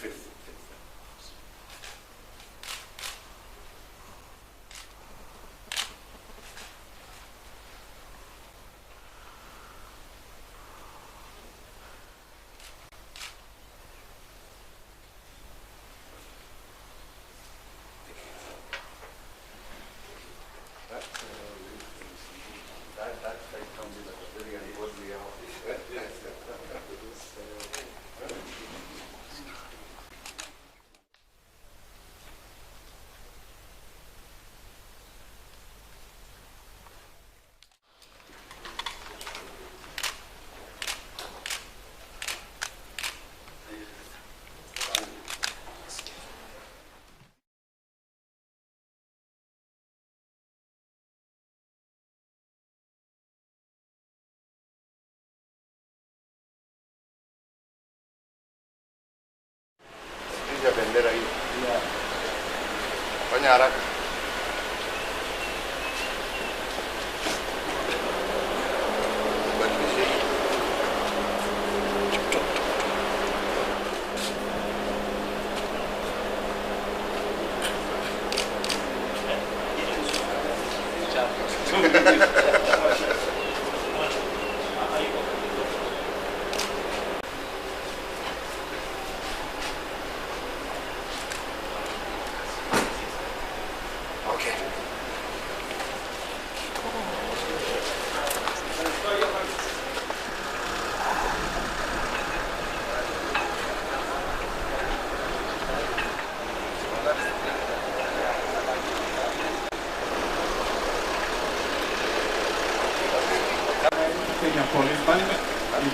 fifth. Ya bendera hii. Fanya haraka. Badilisha hii.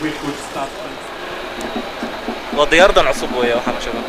We could start. ودياردن عصبوية وحنا شباب.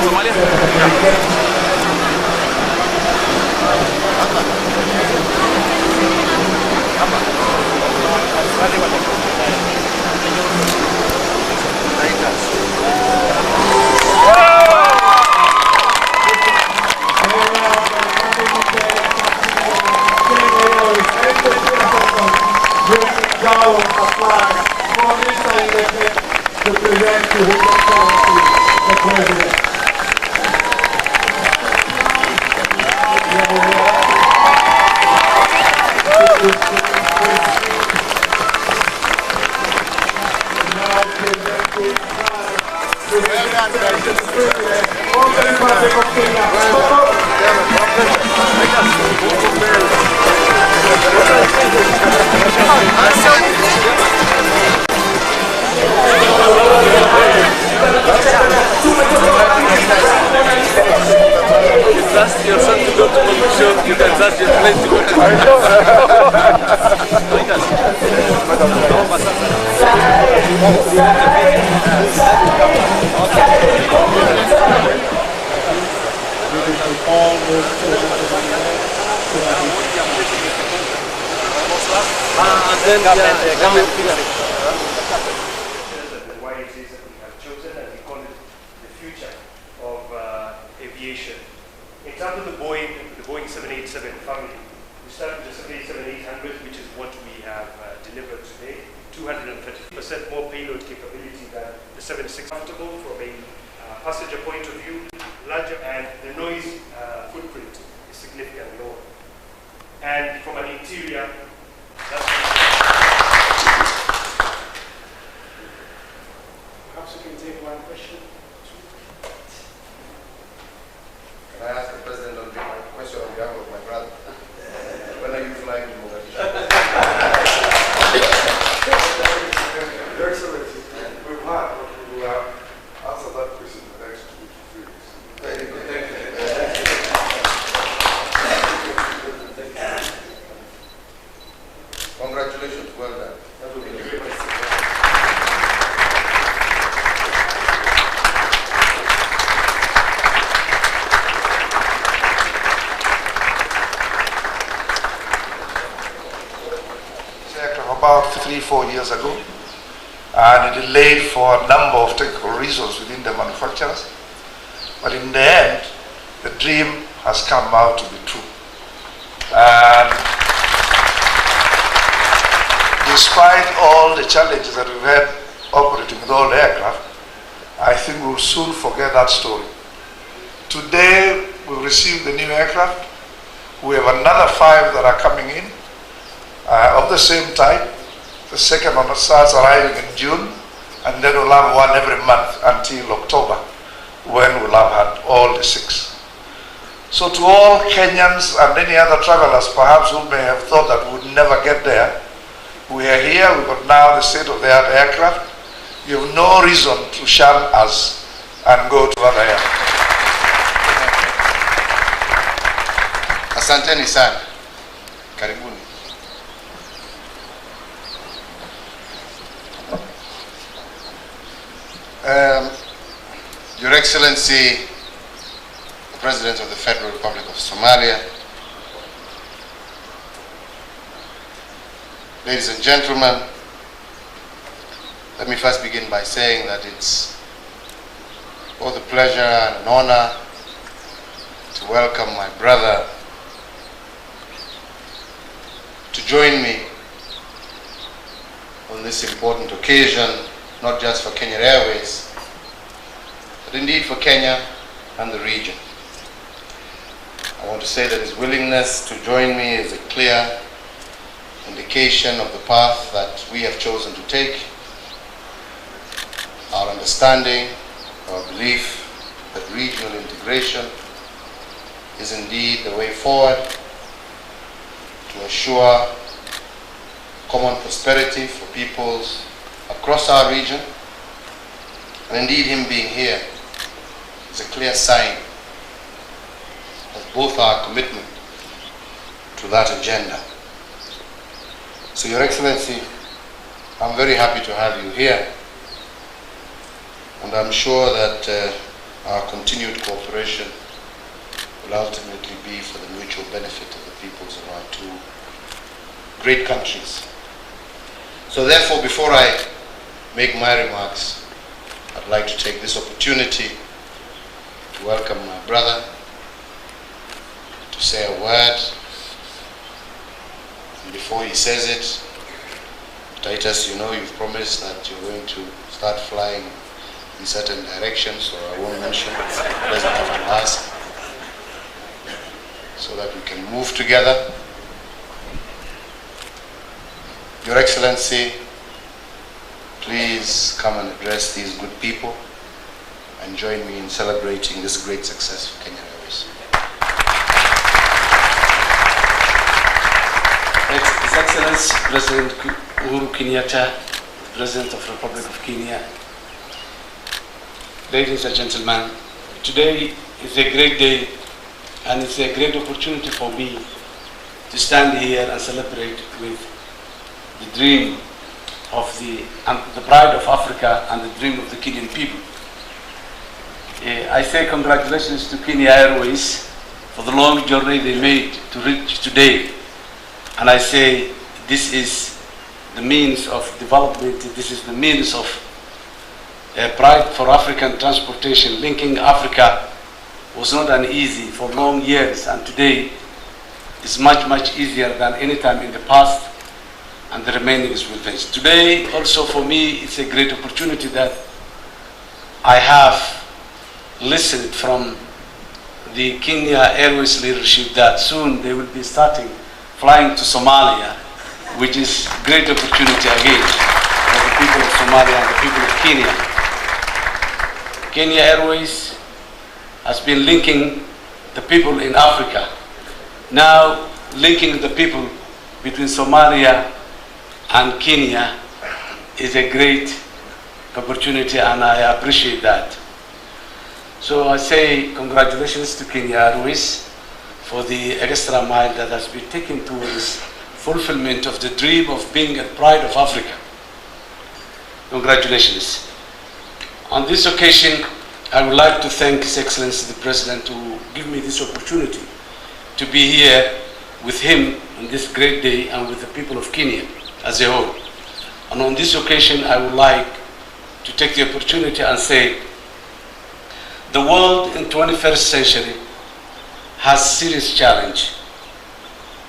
Somali? Yeah. His Excellency the President. Trust yourself to go to Mogadishu, you can trust your plane to go to Why it is that we have chosen, and we call it the future of aviation. In terms of the Boeing 787 family, we start with the 787-800, which is what we have delivered today. 230% more payload capability than the 76. Comfortable from a passenger point of view, larger, and the noise footprint is significantly lower. And from an interior, perhaps we can take one question. Can I ask the President on my question on behalf of my brother? When are you flying to Mogadishu? Your Excellency, we will answer that question in the next 2 to 3 weeks. Very good. Congratulations, well done. That will be good. About 3-4 years ago, and it delayed for a number of technical reasons within the manufacturers. But in the end, the dream has come out to be true. And despite all the challenges that we've had operating with all the aircraft, I think we'll soon forget that story. Today, we've received the new aircraft. We have another 5 that are coming in. Of the same type. The second one starts arriving in June, and then we'll have one every month until October, when we'll have had all the 6. So to all Kenyans and any other travelers perhaps who may have thought that we would never get there, we are here. We've got now the state-of-the-art aircraft. You have no reason to shun us and go to other aircraft. Asanteni sana. Karibuni. Your Excellency, the President of the Federal Republic of Somalia, ladies and gentlemen, let me first begin by saying that it's both a pleasure and an honor to welcome my brother to join me on this important occasion, not just for Kenya Airways, but indeed for Kenya and the region. I want to say that his willingness to join me is a clear indication of the path that we have chosen to take, our understanding, our belief that regional integration is indeed the way forward to assure common prosperity for peoples across our region. And indeed, him being here is a clear sign of both our commitment to that agenda. So, Your Excellency, I'm very happy to have you here, and I'm sure that our continued cooperation will ultimately be for the mutual benefit of the peoples of our 2 great countries. So therefore, before I make my remarks, I'd like to take this opportunity to welcome my brother, to say a word. And before he says it, Titus, you know, you've promised that you're going to start flying in certain directions, so I won't mention. He doesn't have to ask, so that we can move together. Your Excellency, please come and address these good people and join me in celebrating this great success of Kenya Airways. His Excellency President Uhuru Kenyatta, President of the Republic of Kenya, ladies and gentlemen, today is a great day and it's a great opportunity for me to stand here and celebrate with the dream of the pride of Africa and the dream of the Kenyan people. I say congratulations to Kenya Airways for the long journey they made to reach today. And I say this is the means of development, this is the means of pride for African transportation. Linking Africa was not an easy for long years, and today is much, much easier than any time in the past, and the remaining is with us. Today also for me it's a great opportunity that I have listened from the Kenya Airways leadership that soon they will be starting flying to Somalia, which is a great opportunity again for the people of Somalia and the people of Kenya. Kenya Airways has been linking the people in Africa. Now linking the people between Somalia and Kenya is a great opportunity, and I appreciate that. So I say congratulations to Kenya Airways for the extra mile that has been taken towards fulfillment of the dream of being a pride of Africa. Congratulations. On this occasion, I would like to thank His Excellency the President to give me this opportunity to be here with him on this great day and with the people of Kenya as a whole. And on this occasion, I would like to take the opportunity and say, the world in 21st century has serious challenge,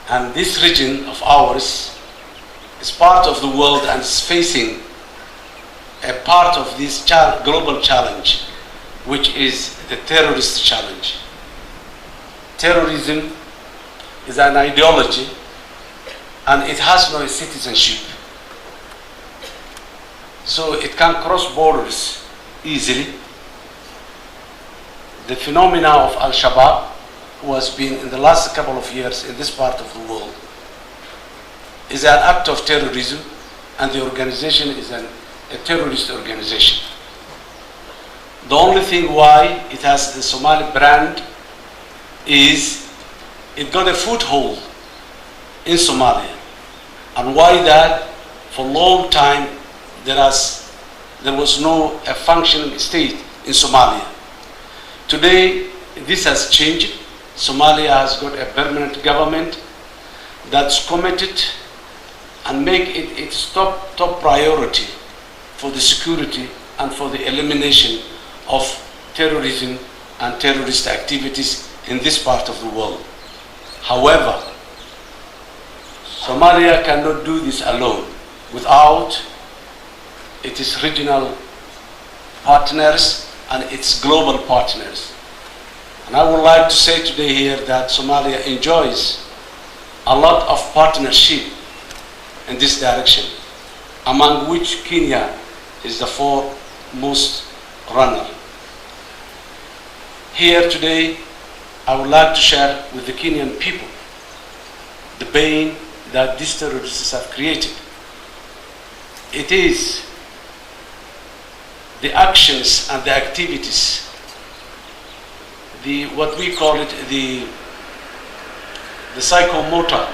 and this region of ours is part of the world and is facing a part of this global challenge, which is the terrorist challenge. Terrorism is an ideology and it has no citizenship, so it can cross borders easily. The phenomena of Al-Shabaab, who has been in the last couple of years in this part of the world, is an act of terrorism, and the organization is a terrorist organization. The only thing why it has the Somali brand is it got a foothold in Somalia. And why that? For a long time there was no functioning state in Somalia. Today this has changed. Somalia has got a permanent government that's committed and make it its top priority for the security and for the elimination of terrorism and terrorist activities in this part of the world. However, Somalia cannot do this alone without its regional partners and its global partners. And I would like to say today here that Somalia enjoys a lot of partnership in this direction, among which Kenya is the foremost runner. Here today, I would like to share with the Kenyan people the pain that these terrorists have created. It is the actions and the activities, what we call it, the psychomotor,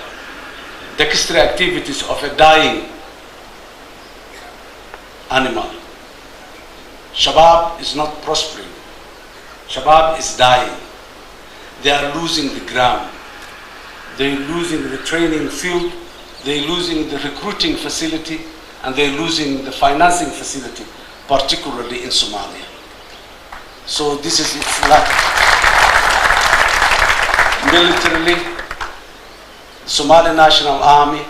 the extra activities of a dying animal. Shabaab is not prospering. Shabaab is dying. They are losing the ground. They're losing the training field. They're losing the recruiting facility, and they're losing the financing facility, particularly in Somalia. So this is its lack. Militarily, the Somali National Army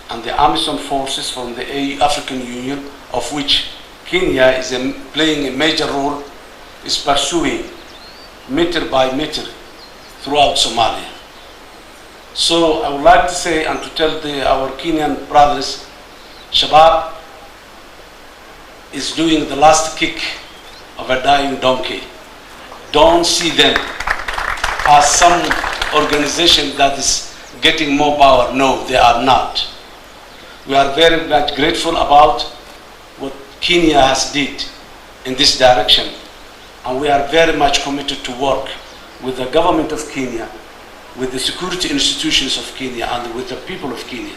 and the AMISOM forces from the African Union, of which Kenya is playing a major role, is pursuing meter by meter throughout Somalia. So I would like to say and to tell our Kenyan brothers, Shabab is doing the last kick of a dying donkey. Don't see them as some organization that is getting more power. No, they are not. We are very much grateful about what Kenya has did in this direction, and we are very much committed to work with the government of Kenya, with the security institutions of Kenya, and with the people of Kenya.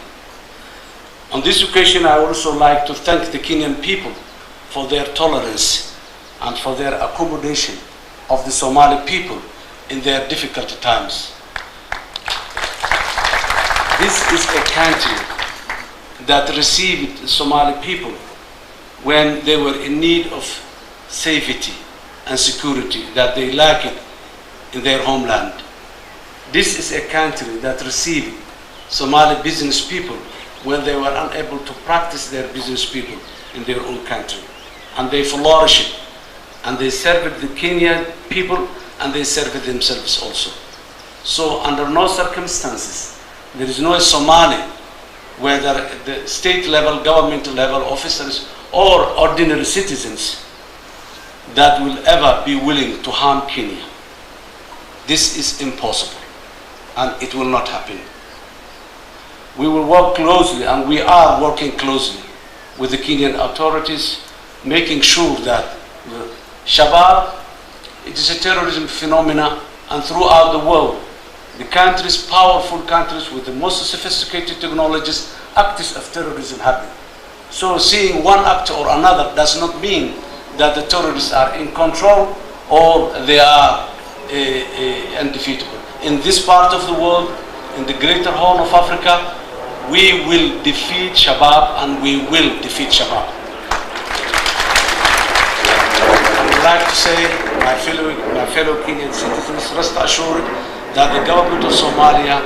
On this occasion, I would also like to thank the Kenyan people for their tolerance and for their accommodation of the Somali people in their difficult times. This is a country that received the Somali people when they were in need of safety and security that they lacked in their homeland. This is a country that received Somali business people when they were unable to practice their business people in their own country. And they flourished, and they served the Kenyan people, and they served themselves also. So under no circumstances, there is no Somali, whether the state level, government level officers, or ordinary citizens, that will ever be willing to harm Kenya. This is impossible, and it will not happen. We will work closely, and we are working closely with the Kenyan authorities, making sure that Shabab, it is a terrorism phenomena, and throughout the world, the countries, powerful countries with the most sophisticated technologies, acts of terrorism happen. So seeing one act or another does not mean that the terrorists are in control or they are undefeatable. In this part of the world, in the greater Horn of Africa, we will defeat Shabab, and we will defeat Shabab. I would like to say, my fellow Kenyan citizens, rest assured that the government of Somalia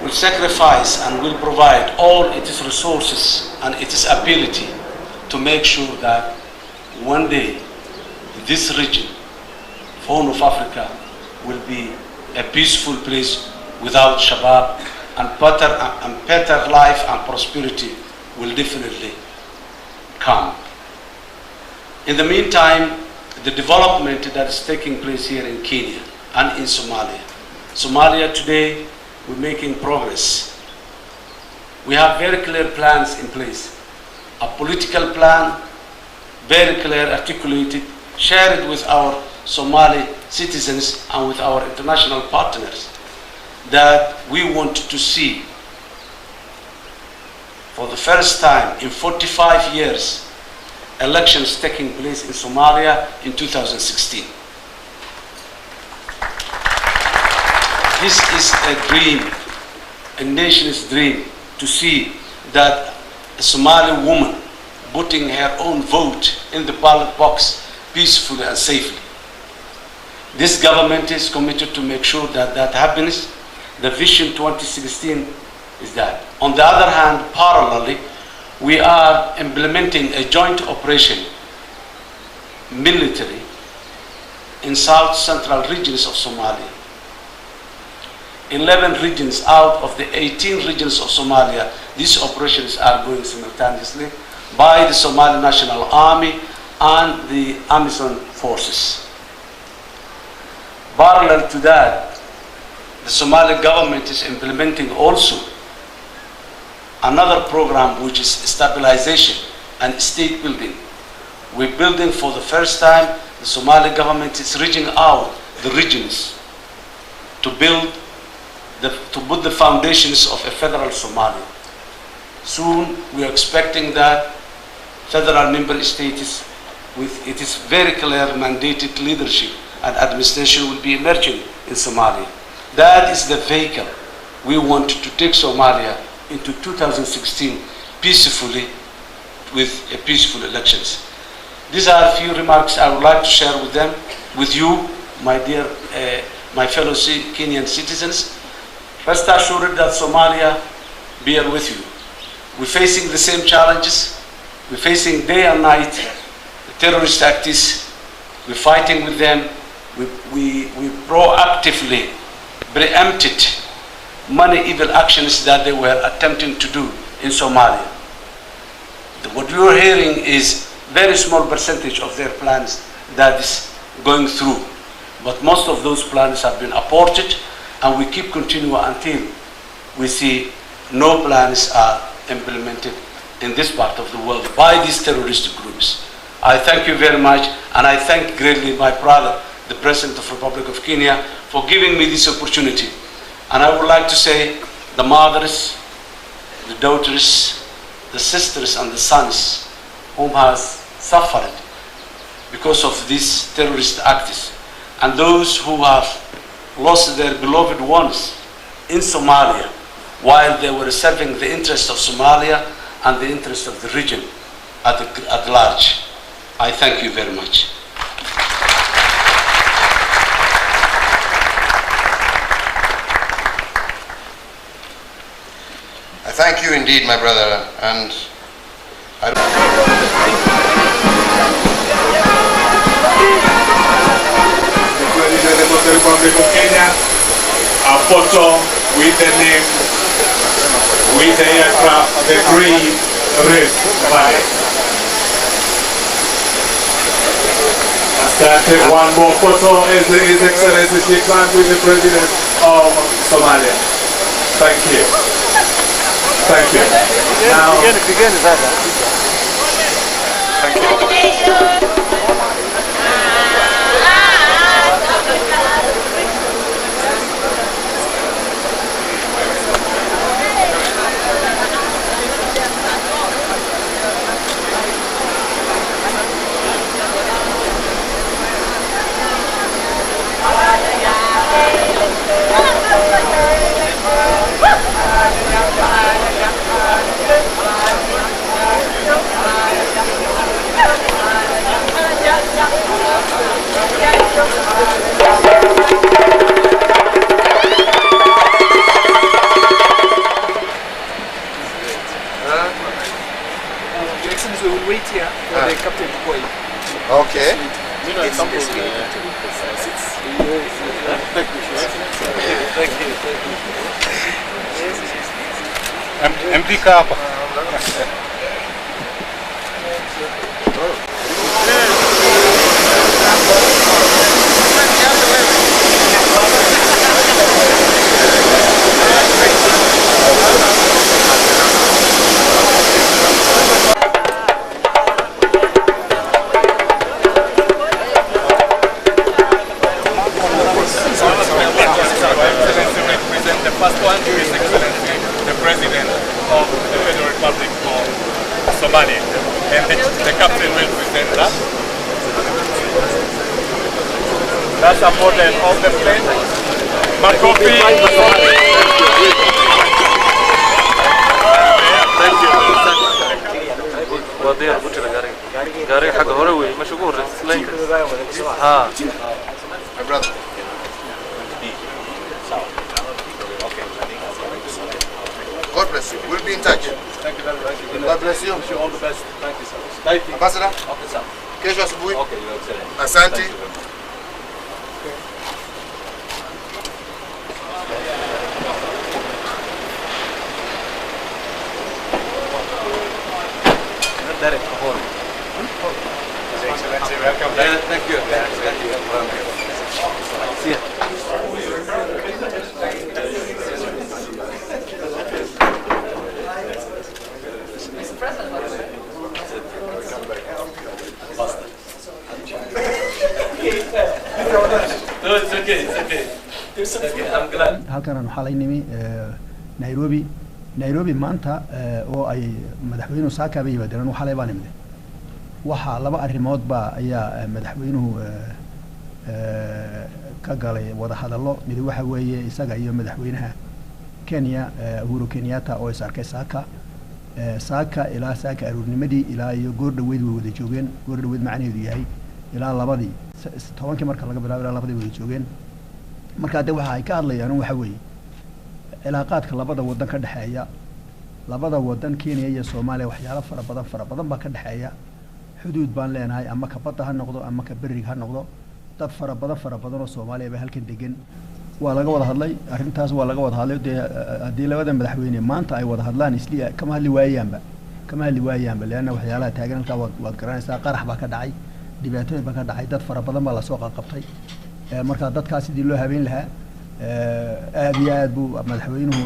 will sacrifice and will provide all its resources and its ability to make sure that one day this region, Horn of Africa, will be a peaceful place without Shabab, and better life and prosperity will definitely come. In the meantime, the development that is taking place here in Kenya and in Somalia. Somalia today, we're making progress. We have very clear plans in place. A political plan, very clear, articulated, shared with our Somali citizens and with our international partners, that we want to see for the first time in 45 years elections taking place in Somalia in 2016. This is a dream, a nation's dream, to see that a Somali woman putting her own vote in the ballot box peacefully and safely. This government is committed to make sure that that happens. The Vision 2016 is that. On the other hand, parallelly, we are implementing a joint operation, military, in South Central regions of Somalia. 11 regions out of the 18 regions of Somalia, these operations are going simultaneously by the Somali National Army and the Amazon forces. Parallel to that, the Somali government is implementing also another program, which is stabilization and state building. We're building for the first time, the Somali government is reaching out the regions to put the foundations of a federal Somalia. Soon we are expecting that federal member states with its very clear mandated leadership and administration will be emerging in Somalia. That is the vehicle we want to take Somalia into 2016 peacefully with peaceful elections. These are a few remarks I would like to share with you, my dear, my fellow Kenyan citizens. Rest assured that Somalia bear with you. We're facing the same challenges, We're facing day and night the terrorist actors. We're fighting with them. We proactively preempted many evil actions that they were attempting to do in Somalia. What we are hearing is very small percentage of their plans that is going through. But most of those plans have been aborted, and we keep continuing until we see no plans are implemented in this part of the world by these terrorist groups. I thank you very much, and I thank greatly my brother, the President of the Republic of Kenya, for giving me this opportunity. And I would like to say the mothers, the daughters, the sisters and the sons whom has suffered because of these terrorist acts, and those who have lost their beloved ones in Somalia while they were serving the interest of Somalia and the interest of the region at large. I thank you very much. I thank you indeed, my brother, and I President of the Republic of Kenya, a photo with the name, with the aircraft, the green Rift Valley. One more photo is His Excellency Sheikh Mohamoud with the President of Somalia. Thank you. Thank you. Now, thank you. We will wait here for the captain to go in. Okay. Empty cup. First one to His Excellency, the President of the Federal Republic of Somali. And the captain will present that. That's a model of the plane. Makofi. Thank you. وضيع قلت له قاري حق هروي مشغول ها My brother. God bless you. We'll be in touch. Thank you very much. God bless you. Wish you all the best. Thank you so much. Thank you. Ambassador, Okay, sir. kesho asubuhi. Okay, Your Excellency. Asante. Thank you very much. Derek, His Excellency, welcome. Thank you. Thank you. See ya. No, it's okay. It's okay. It's okay. I'm glad. halkan aan waxaa la nimi Nairobi maanta oo ay madaxweynuhu saaka bay yimaadeen waxaa la imaanay waxa laba arrimood ba ayaa madaxweynuhu ka galay wada hadallo mid waxa weeye isaga iyo madaxweynaha Kenya Uhuru Kenyatta oo is arkay saaka ilaa saaka aroornimadii ilaa iyo goor dhaweyd way wada joogeen goor dhaweyd macnaheedu yahay ilaa labadii 10 marka laga bilaabo ilaa labadii wada joogeen marka waxa ay ka hadlayaan waxa weeye cilaaqaadka labada wadan ka dhaxeeya labada wadan Kenya iyo Soomaaliya waxyaalo fara badan baa ka dhaxeeya xuduud baan leenahay ama ka badda ha noqdo ama ka bariga ha noqdo dad fara badan oo Soomaaliya ba halkan degan waa laga wada hadlay arrintaas waa laga wada hadlay hadii labada madaxweyne maanta ay wada hadlaan isli kama hadli waayaanba leena waxyaalaha taagan halka waad garanaysaa qarax baa ka dhacay dhibaatooyin baa ka dhacay dad fara badan baa la soo qabtay marka dadkaas sidii loo habeen lahaa aad iyo aad buu madaxweynuhu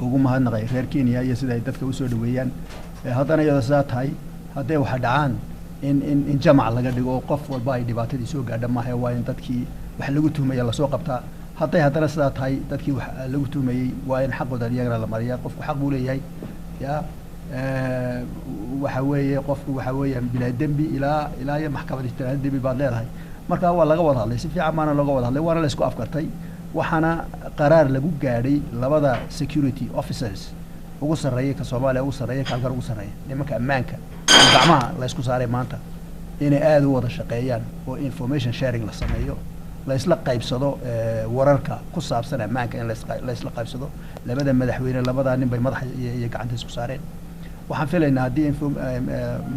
ugu mahadnaqay reer Kenya iyo sida ay dadka u soo dhaweeyaan haddana iyada saa tahay hadday waxa dhacaan in jamac laga dhigo qof walba ay dhibaatadii soo gaadha maahay waa in dadkii wax lagu tuhmaya la soo qabtaa hadday haddana sidaa tahay dadkii wax lagu tuhmayay waa in xaqooda iyagana la mariyaa qofku xaq buu leeyahay ya waxa weeye qofku waxa weeyaan bilaa dembi ilaa iyo maxkamadda ijtihaadeed dembi baad leedahay marka waa laga wada hadlay si fiican baana laga wada hadlay waana la isku afkartay waxaana qaraar lagu gaadhay labada security officers ugu sarreeyay ka Soomaaliya ugu sarreeyay ka halkan ugu sarreeyay nimanka ammaanka gacmaha la isku saaray maanta inay aad u wada shaqeeyaan oo information sharing la sameeyo la isla qaybsado wararka ku saabsan ammaanka in la isla qaybsado labada madaxweyne labada nin bay madaxa iyo gacanta isku saareen waxaan filaynaa haddii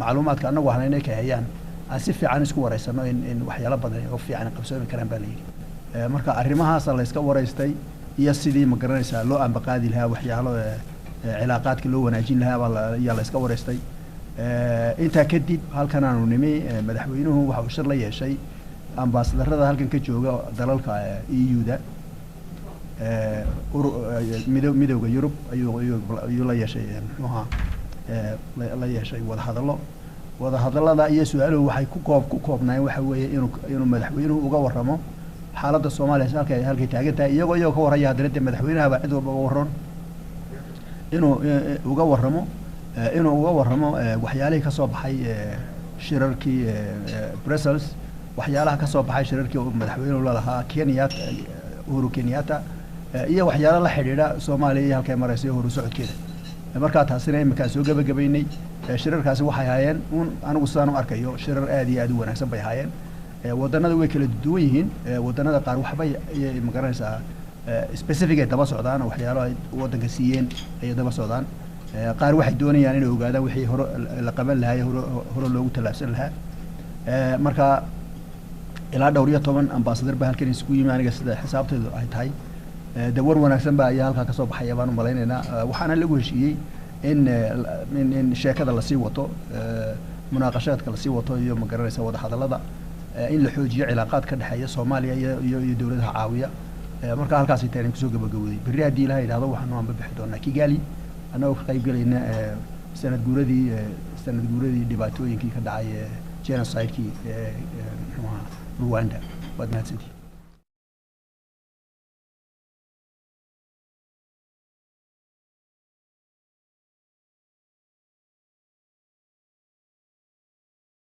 macluumaadka anagu haynay ka hayaan aan si fiican isku wareysano in waxyaalo badan oo fiican qabsoomi karaan baa la yiri marka arrimahaas la iska wareystay iyo sidii ma garanaysaa loo ambaqaadi lahaa waxyaalo cilaaqaadka loo wanaajin lahaa ayaa la iska wareystay intaa kadib halkan aanu nimi madaxweynuhu waxa uu shir la yeeshay ambaasadarada halkan ka jooga dalalka EU-da midowga Yurub ayuu la yeeshay la yeeshay wada hadallada iyo su'aaluhu waxay ku koobnaan waxa weeye inuu madaxweynuhu uga warramo xaaladda Soomaaliya halkay taagan tahay iyagoo ka waraya hadalada madaxweynaha baa cid walba uga warran inuu uga warramo waxyaalihii ka soo baxay shirarkii Brussels waxyaalaha ka soo baxay shirarkii madaxweynuhu la lahaa Uhuru Kenyatta iyo waxyaalo la xidhiidha Soomaaliya iyo halkay maraysay horu socodkeeda marka taasina imika soo gabagabaynay shirarkaasi waxay hayeen anigu sidaan u arkayo shirar aad iyo aad u wanaagsan bay hayeen wadanada way kala duwan yihiin wadanada qaar waxbay ma garanaysaa specific ay daba socdaan waxyaalo ay wadanka siiyeen ay daba socdaan qaar waxay doonayaan inay ogaadaan wixii hore la qaban lahaa hore loogu talaabsan lahaa marka ilaa dhowr iyo 10 ambassador baa halkan isku yimid aniga sida xisaabteedu ay tahay dawar wanaagsan baa ayaa halka ka soo baxay baan u maleynaynaa waxaana lagu heshiiyey in sheekada la sii wato munaaqashadka la sii wato iyo ma garanaysa wada hadallada in la xoojiyo cilaaqaad ka dhaxeeya Soomaaliya iyo dawladaha caawiya marka halkaas ay tahay kusoo gabagabowday berri hadii ilaahay yiraahdo waxaanu aan bixi doonaa Kigali anagoo ka qayb galayna sanad guuradii dhibaatooyinkii ka dhacay genocide-kii Rwanda waad mahadsantihiin